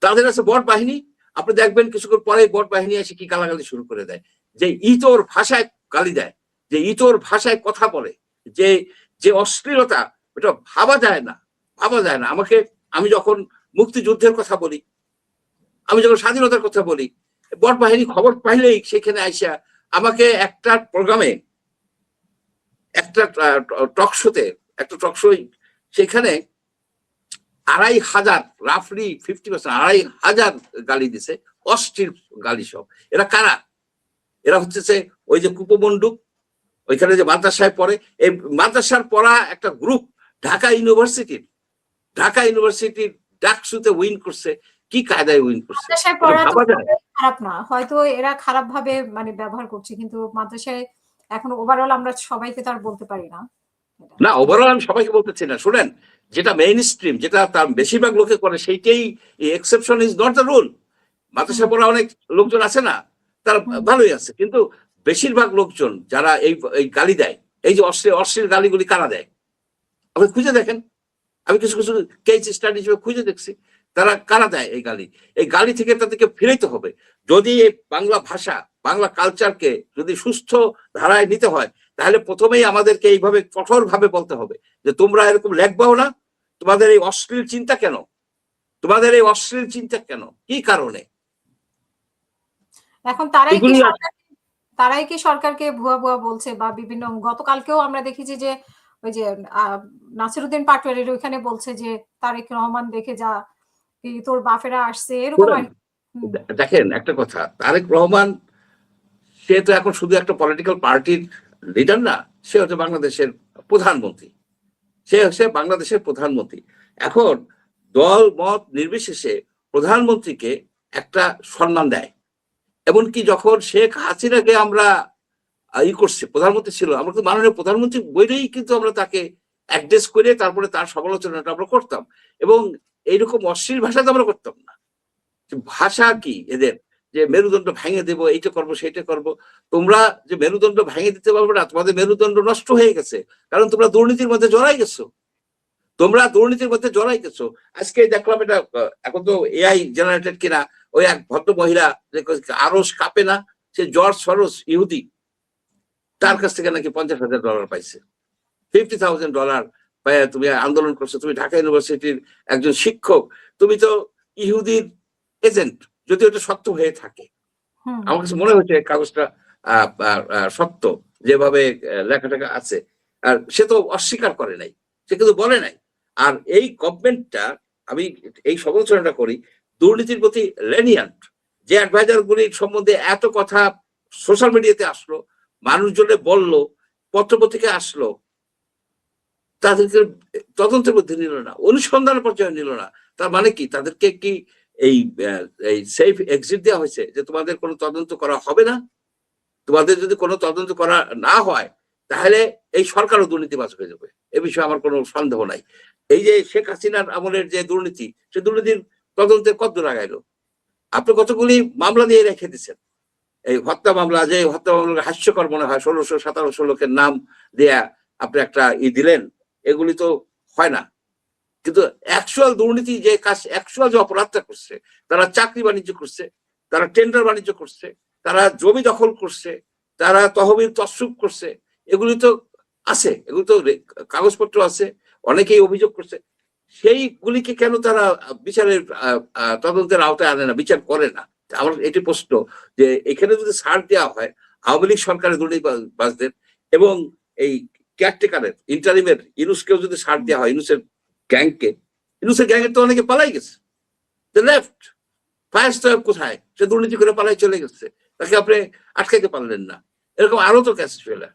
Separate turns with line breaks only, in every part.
তাদের আছে বট বাহিনী, আপনি দেখবেন কিছুক্ষণ পরে বট বাহিনী এসে কি গালাগালি শুরু করে দেয়, যে ইতর ভাষায় গালি দেয়, যে ইতর ভাষায় কথা বলে, যে যে অশ্লীলতা, এটা ভাবা যায় না, ভাবা যায় না। আমি যখন মুক্তিযুদ্ধের কথা বলি, আমি যখন স্বাধীনতার কথা বলি, বট বাহিনী খবর পাইলেই সেখানে আইসা আমাকে একটা প্রোগ্রামে, একটা টক শোতে, একটা টক শো, সেখানে 2,500 রাফলি 50%, 2,500 গালি দিছে, অস্থির গালি সব। এরা কারা? এরা হচ্ছে ওই যে কুপমন্ডুক, ওইখানে যে মাদ্রাসায় পড়ে, এই মাদ্রাসার পড়া একটা গ্রুপ ঢাকা ইউনিভার্সিটির ডাকসুতে উইন করছে। কি কায়দায় উইন করছে?
খারাপ না, হয়তো এরা খারাপ ভাবে মানে ব্যবহার করছে, কিন্তু মাদ্রাসায় এখন ওভারঅল আমরা সবাইকে তো আর বলতে পারি না।
না, ওভারঅল আমি সবাইকে বলতেছি না, শুনেন, যেটা মেইন স্ট্রিম, যেটা তার বেশিরভাগ লোকে করে, সেইটাই, exception is not the rule. মাদ্রাসায় পড়া অনেক লোকজন আছে না, তারা ভালোই আছে, কিন্তু বেশিরভাগ লোকজন যারা এই গালি দেয়, এই যে অশ্লীল গালিগুলি কারা দেয়, আপনি খুঁজে দেখেন। আমি কিছু কিছু কেস স্টাডি হিসেবে খুঁজে দেখছি তারা কারা দেয় এই গালি। এই গালি থেকে তাদেরকে ফিরাইতে হবে। যদি এই বাংলা ভাষা, বাংলা কালচারকে যদি সুস্থ ধারায় নিতে হয়, তাহলে প্রথমেই আমাদেরকে এইভাবে কঠোর ভাবে বলতে হবে যে তোমরা এরকম লেখবাও না, তোমাদের এই অশ্লীল চিন্তা কেন, তোমাদের এই অশ্লীল চিন্তা কেন, কি কারণে।
এখন তারাই কি সরকারকে ভুয়া ভুয়া বলছে, বা বিভিন্ন, গতকালকেও আমরা দেখেছি যে ওই যে নাসিরউদ্দিন পাটোয়ারির ওইখানে বলছে যে তারেক রহমান দেখে যা, তোর বাফেরা আসছে, এরকম।
দেখেন একটা কথা, তারেক রহমান সে তো এখন শুধু একটা পলিটিক্যাল পার্টির লিডার না, সে হচ্ছে বাংলাদেশের প্রধানমন্ত্রী, সে হচ্ছে বাংলাদেশের প্রধানমন্ত্রী। এখন দল মত নির্বিশেষে প্রধানমন্ত্রীকে একটা সম্মান দেয়। এমনকি যখন শেখ হাসিনাকে আমরা করছি, প্রধানমন্ত্রী ছিল, আমরা তো মাননীয় প্রধানমন্ত্রী বইটাই কিন্তু আমরা তাকে অ্যাড্রেস করে তারপরে তার সমালোচনাটা আমরা করতাম, এবং এইরকম অশ্লীল ভাষা তো আমরা করতাম না। ভাষা কি এদের, যে মেরুদণ্ড ভেঙে দেবো, এইটা করবো সেইটা করবো। তোমরা যে মেরুদণ্ড ভেঙে দিতে পারবে না, তোমাদের মেরুদণ্ড নষ্ট হয়ে গেছে, কারণ তোমরা দুর্নীতির মধ্যে জড়াই গেছো, তোমরা দুর্নীতির মধ্যে জড়াই গেছো। আজকে দেখলাম, এটা এখন তো এআই জেনারেটেড কিনা, ওই এক ভদ্র মহিলা আরস কাঁপে না, সে জর্জ সরোস ইহুদি, তার কাছ থেকে নাকি $50,000 পাইছে। $50,000 তুমি আন্দোলন করছো, তুমি ঢাকা ইউনিভার্সিটির একজন শিক্ষক, তুমি তো ইহুদির এজেন্ট, যদি ওটা সত্য হয়ে থাকে। আমার কাছে মনে হচ্ছে কাগজটা সত্য, যেভাবে লেখাটাকা আছে। আর সে তো অস্বীকার করে নাই, সে কিন্তু বলে নাই। আর এই গভর্নমেন্টটা, আমি এই সমালোচনাটা করি, দুর্নীতির প্রতি লেনিয়ান্ট। যে অ্যাডভাইজার গুলির সম্বন্ধে এত কথা সোশ্যাল মিডিয়াতে আসলো, মানুষজনে বললো, পত্রপত্রিকা আসলো, তাদেরকে তদন্তের মধ্যে নিল না, অনুসন্ধানের পর্যায়ে নিল না। তার মানে কি, তাদেরকে কি এই সেফ এক্সিট দেওয়া হয়েছে যে তোমাদের কোনো তদন্ত করা হবে না? তোমাদের যদি কোনো তদন্ত করা না হয়, তাহলে এই সরকারও দুর্নীতিবাজ হয়ে যাবে, এ বিষয়ে আমার কোনো সন্দেহ নাই। এই যে শেখ হাসিনার আমলের যে দুর্নীতি, সে দুর্নীতির তদন্তে কত লাগাইলো? আপনি কতগুলি মামলা দিয়ে রেখে দিচ্ছেন। এই হত্যা মামলা, যে হত্যা মামলা হাস্যকর মনে হয়, 1600-1700 লোকের নাম দেয়া আপনি একটা দিলেন, এগুলি তো হয় না। কিন্তু অ্যাকচুয়াল দুর্নীতি যে কাজ, অ্যাকচুয়াল যে অপরাধটা করছে, তারা চাকরি বাণিজ্য করছে, তারা টেন্ডার বাণিজ্য করছে, তারা জমি দখল করছে, তারা তহবিল তছরূপ করছে, এগুলি তো আছে, এগুলি তো কাগজপত্র আছে, অনেকেই অভিযোগ করছে। সেইগুলিকে কেন তারা বিচারের তদন্তের আওতায় আনে না, বিচার করে না? আমার এটি প্রশ্ন, যে এখানে যদি ছাড় দেওয়া হয় আওয়ামী লীগ সরকারের দুর্নীতিবাজদের, এবং এই কেয়ারটেকারের ইন্টারিমের ইউনুসকেও যদি ছাড় দেওয়া হয়, ইউনুসের গ্যাংয়ের তো অনেকে পালাই গেছে, লেফট। ফায়ার স্টার কোথায়? সে দুর্নীতি করে পালাই চলে গেছে, তাকে আপনি আটকাইতে পারলেন না। এরকম আরো তো ক্যাসেজ ফেলে।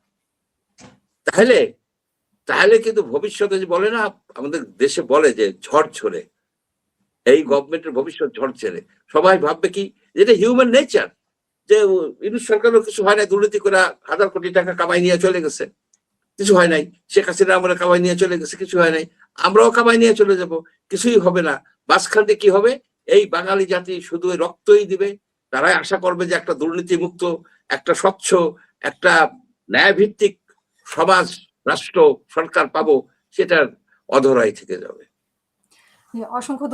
তাহলে কিন্তু ভবিষ্যতে যে বলে না, আমাদের দেশে বলে যে ঝড় ঝরে, এই গভর্নমেন্টের ভবিষ্যৎ ঝড় ঝরে। সবাই ভাববে কি, যেটা হিউম্যান নেচার, যে ইউনুস সরকারও কিছু হয় না, দুর্নীতি করে 1,000 কোটি টাকা কামাই নিয়ে চলে গেছে, কিছু হয় নাই। শেখ হাসিনা আমরা কামাই নিয়ে চলে গেছে, কিছু হয় নাই। আমরাও কামাই নিয়ে চলে যাব, কিছুই হবে না। মাঝখানে কি হবে? এই বাঙালি জাতি শুধু রক্তই দিবে। তারাই আশা করবে যে একটা দুর্নীতি মুক্ত, একটা স্বচ্ছ, একটা ন্যায়ভিত্তিক সমাজ, রাষ্ট্র, সরকার পাবো, সেটার অধরাই থেকে যাবে।
অসংখ্য